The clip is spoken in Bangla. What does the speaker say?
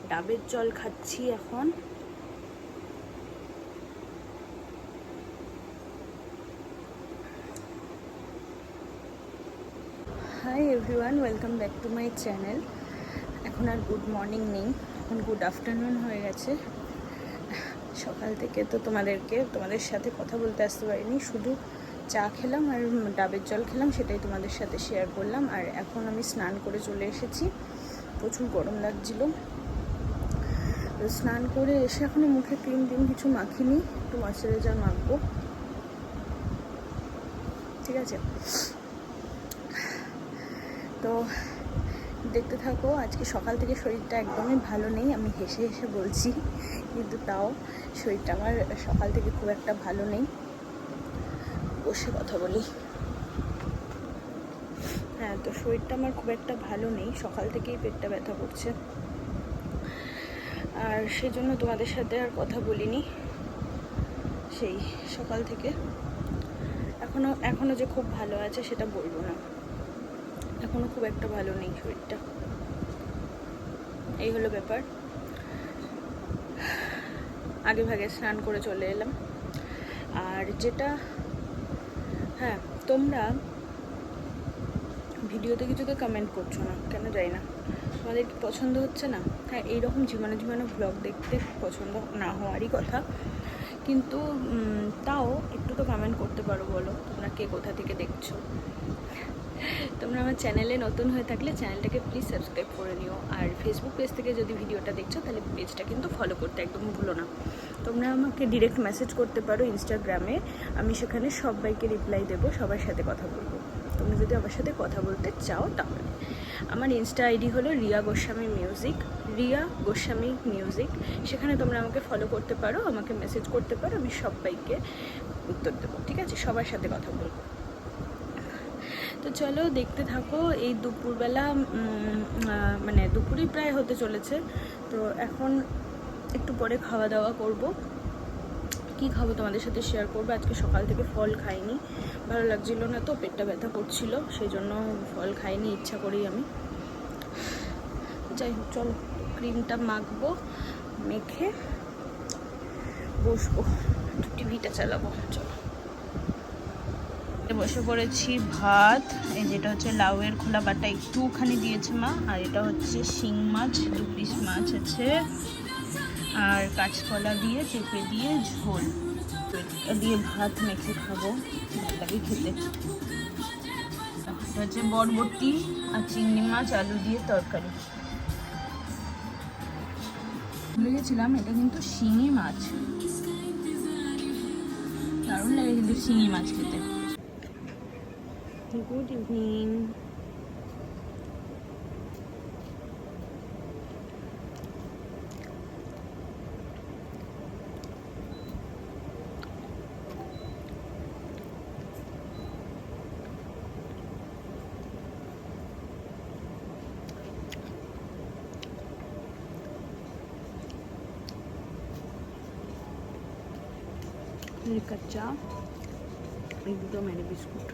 ডাবের জল খাচ্ছি এখন। Hi everyone, welcome back to my channel. এখন আর গুড মর্নিং নেই, এখন গুড আফটারনুন হয়ে গেছে। সকাল থেকে তো তোমাদের সাথে কথা বলতে আসতে পারিনি, শুধু চা খেলাম আর ডাবের জল খেলাম, সেটাই তোমাদের সাথে শেয়ার করলাম। আর এখন আমি স্নান করে চলে এসেছি, প্রচুর গরম লাগছিল। স্নান করে এসে এখনো মুখে ক্রিম কিছু মাখিনি, একটু ময়শ্চারাইজার মাখবো, ঠিক আছে? তো দেখতে থাকো। আজকে সকাল থেকে শরীরটা একদমই ভালো নেই, আমি হেসে হেসে বলছি, কিন্তু তাও শরীরটা আমার সকাল থেকে খুব একটা ভালো নেই। বসে কথা বলি। হ্যাঁ, তো শরীরটা আমার খুব একটা ভালো নেই, সকাল থেকেই পেটটা ব্যথা করছে, আর সেজন্য তোমাদের সাথে আর কথা বলিনি সেই সকাল থেকে। এখনো যে খুব ভালো আছে সেটা বলবো না, এখনো খুব একটা ভালো নেই শরীরটা, এই হলো ব্যাপার। আগে ভাগে স্নান করে চলে এলাম। আর যেটা, হ্যাঁ, তোমরা ভিডিওতে কিছুতে কমেন্ট করছো না কেন জানি না, তোমাদের কি পছন্দ হচ্ছে না? হ্যাঁ, এইরকম ঝিমানো ব্লগ দেখতে পছন্দ না হওয়ারই কথা, কিন্তু তাও একটু তো কমেন্ট করতে পারো, বলো তোমরা কে কোথা থেকে দেখছো। তোমরা আমার চ্যানেলে নতুন হয়ে থাকলে চ্যানেলটাকে প্লিজ সাবস্ক্রাইব করে নিও, আর ফেসবুক পেজ থেকে যদি ভিডিওটা দেখছো তাহলে পেজটা কিন্তু ফলো করতে একদম ভুলো না। তোমরা আমাকে ডিরেক্ট মেসেজ করতে পারো ইনস্টাগ্রামে, আমি সেখানে সবাইকে রিপ্লাই দেবো, সবার সাথে কথা বলবো। তোমরা যদি আমার সাথে কথা বলতে চাও তাহলে আমার ইনস্টা আইডি হলো রিয়া গোস্বামী মিউজিক। সেখানে তোমরা আমাকে ফলো করতে পারো, আমাকে মেসেজ করতে পারো, আমি সবাইকে উত্তর দেবো, ঠিক আছে? সবার সাথে কথা বলবো। তো চলো দেখতে থাকো। এই দুপুরবেলা, মানে দুপুরই প্রায় হতে চলেছে, তো এখন একটু পরে খাওয়া দাওয়া করব। কি খাবো তোমাদের সাথে শেয়ার করবো। আজকে সকাল থেকে ফল খাইনি, ভালো লাগছিল না, তো পেটটা ব্যথা করছিল, সেই জন্য ফল খাইনি ইচ্ছা করেই আমি। যাই হোক, চলো ক্রিমটা মাখবো, মেখে বসবো, টিভিটা চালাবো। চলো, বসে পড়েছি। ভাত, এই যেটা হচ্ছে লাউয়ের খোলা বাটা একটুখানি দিয়েছে মা, আর এটা হচ্ছে শিং মাছ, 2 পিস মাছ আছে, আর কাঁচকলা দিয়ে পেঁপে দিয়ে ঝোল দিয়ে ভাত মেখে খাবো, ভালো লাগে খেতে। এটা হচ্ছে বরবটি আর চিংড়ি মাছ আলু দিয়ে তরকারি। ভুলে গেছিলাম, এটা কিন্তু শিঙি মাছ, দারুণ লাগে কিন্তু শিঙি মাছ খেতে। Good evening. লিকার চা, এই দুটো মেরি বিস্কুট।